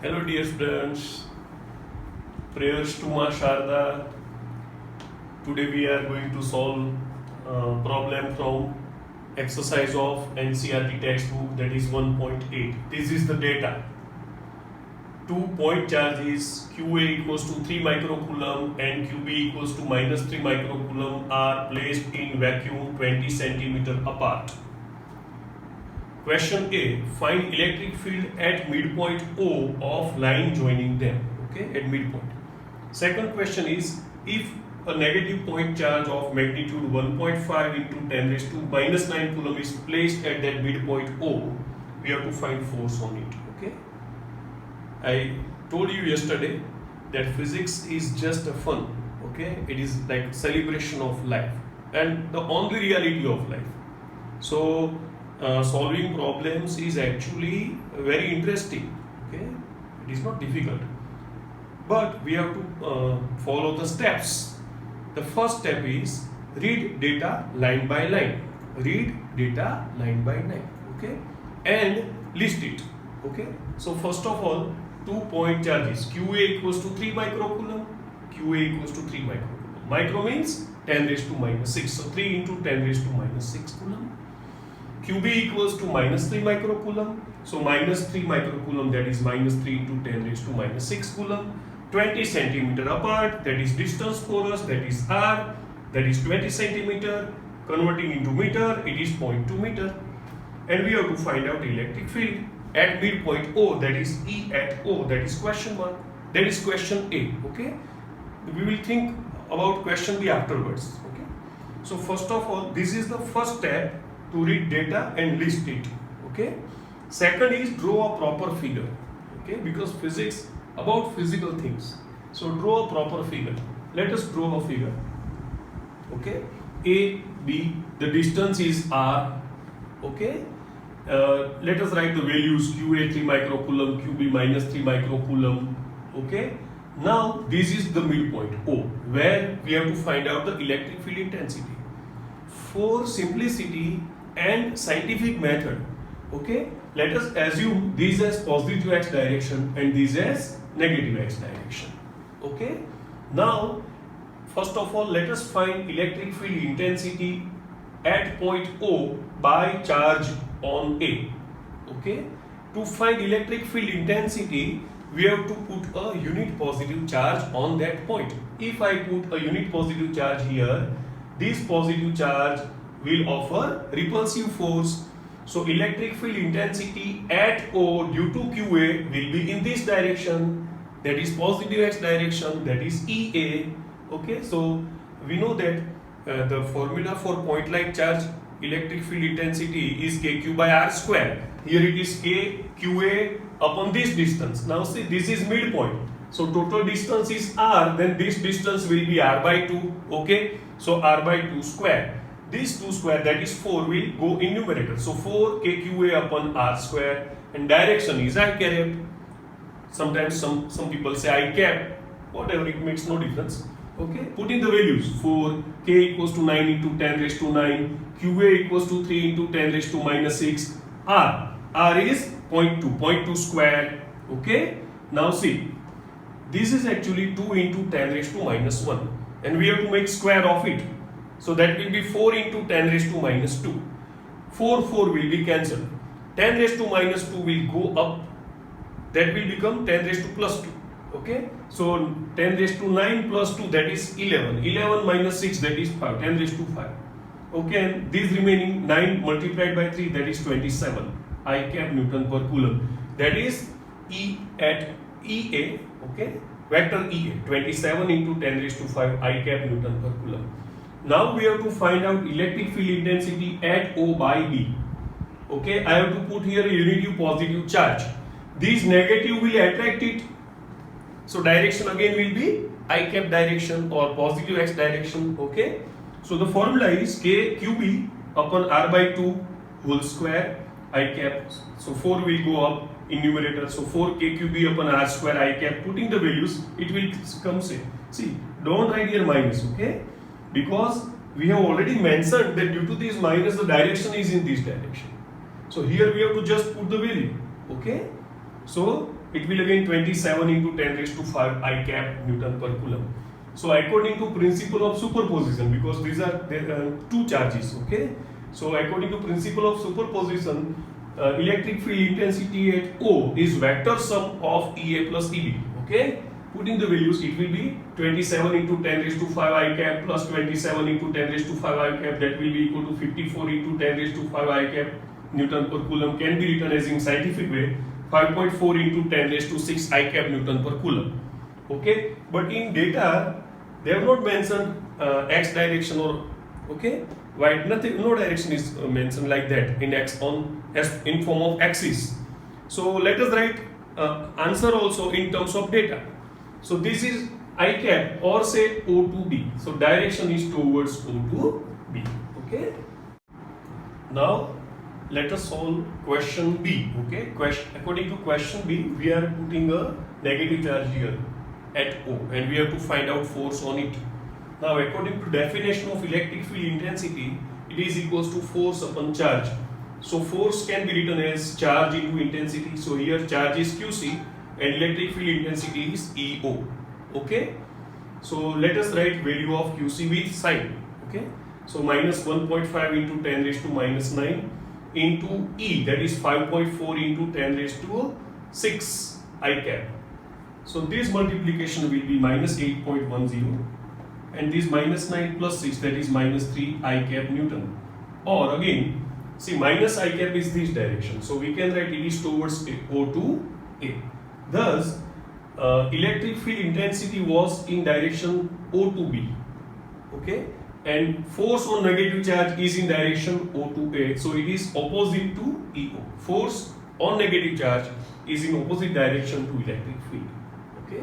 Hello dear students, prayers to Ma Sharda. Today we are going to solve problem from exercise of NCERT textbook, that is 1.8. This is the data. 2 point charges QA equals to 3 microcoulomb and QB equals to minus 3 microcoulomb are placed in vacuum 20 centimeter apart. Question A, find electric field at midpoint O of line joining them. Okay, at midpoint. Second question is, if a negative point charge of magnitude 1.5 into 10 raised to minus 9 coulomb is placed at that midpoint O, we have to find force on it. Okay, I told you yesterday that physics is just a fun. Okay, it is like celebration of life and the only reality of life. So solving problems is actually very interesting. Okay, it is not difficult, but we have to follow the steps. The first step is read data line by line. Read data line by line. Okay, and list it. Okay, so first of all, 2 point charges. QA equals to 3 microcoulomb. QA equals to 3 microcoulomb. Micro means 10 raised to minus 6. So 3 into 10 raised to minus 6 coulomb. QB equals to minus 3 microcoulomb. So minus 3 microcoulomb, that is minus 3 into 10 raised to minus 6 coulomb. 20 centimeter apart, that is distance for us, that is R, that is 20 centimeter. Converting into meter, it is 0.2 meter. And we have to find out electric field at midpoint O, that is E at O, that is question mark. That is question A. Okay, we will think about question B afterwards. Okay, so first of all, this is the first step, to read data and list it. Okay, second is draw a proper figure. Okay, because physics about physical things, so draw a proper figure. Let us draw a figure. Okay, A, B, the distance is R. Okay, let us write the values. QA 3 microcoulomb, QB minus 3 microcoulomb. Okay, now this is the midpoint O, where we have to find out the electric field intensity. For simplicity and scientific method, okay, let us assume this as positive x direction and this as negative x direction. Okay, now first of all, let us find electric field intensity at point O by charge on A. Okay, to find electric field intensity, we have to put a unit positive charge on that point. If I put a unit positive charge here, this positive charge will offer repulsive force. So electric field intensity at O due to QA will be in this direction, that is positive x direction, that is EA. Okay, so we know that the formula for point like charge electric field intensity is kq by r square. Here it is kqa upon this distance. Now see, this is midpoint, so total distance is r, then this distance will be r by 2. Okay, so r by 2 square. This 2 square, that is 4, will go in numerator. So 4 kqa upon r square, and direction is I cap. Sometimes some people say I cap, whatever, it makes no difference. Okay, put in the values. 4 k equals to 9 into 10 raised to 9, qa equals to 3 into 10 raised to minus 6, r is 0.2 square. Okay, now see, this is actually 2 into 10 raised to minus 1, and we have to make square of it. So that will be 4 into 10 raised to minus 2. 4 will be cancelled. 10 raised to minus 2 will go up. That will become 10 raised to plus 2. Okay, so 10 raised to 9 plus 2, that is 11. 11 minus 6, that is 5. 10 raised to 5. Okay, and this remaining 9 multiplied by 3, that is 27. I cap Newton per coulomb. That is E at EA. Okay, vector EA. 27 into 10 raised to 5 I cap Newton per coulomb. Now we have to find out electric field intensity at O by B. Okay, I have to put here a unity positive charge. This negative will attract it. So direction again will be I cap direction or positive x direction. Okay, so the formula is k qb upon r by 2 whole square I cap. So 4 will go up in numerator. So 4 k qb upon r square I cap. Putting the values, it will come same. See, don't write here minus. Okay, because we have already mentioned that due to this minus, the direction is in this direction. So here we have to just put the value. Okay, so it will again 27 into 10 raised to 5 I cap Newton per coulomb. So according to principle of superposition, because these are two charges, okay? So according to principle of superposition, electric field intensity at O is vector sum of EA plus EB, okay? Putting the values, it will be 27 into 10 raised to 5 I cap plus 27 into 10 raised to 5 I cap, that will be equal to 54 into 10 raised to 5 I cap Newton per coulomb, can be written as in scientific way 5.4 into 10 raised to 6 I cap Newton per coulomb, okay? But in data, they have not mentioned x direction or, okay, why nothing, no direction is mentioned like that in x on as in form of axis. So let us write answer also in terms of data. So this is I cap or say O to B. So direction is towards O to B, okay? Now let us solve question B, okay? According to question B, we are putting a negative charge here at O and we have to find out force on it. Now according to definition of electric field intensity, it is equals to force upon charge. So force can be written as charge into intensity. So here charge is QC and electric field intensity is EO, okay? So let us write value of QC with sign, okay? So minus 1.5 into 10 raised to minus 9 into E, that is 5.4 into 10 raised to 6 I cap. So this multiplication will be minus 8.10 and this minus 9 plus 6, that is minus 3 I cap Newton. Or again, see, minus I cap is this direction. So we can write it is towards O to A. Thus, electric field intensity was in direction O to B. Okay? And force on negative charge is in direction O to A. So it is opposite to EO. Force on negative charge is in opposite direction to electric field. Okay?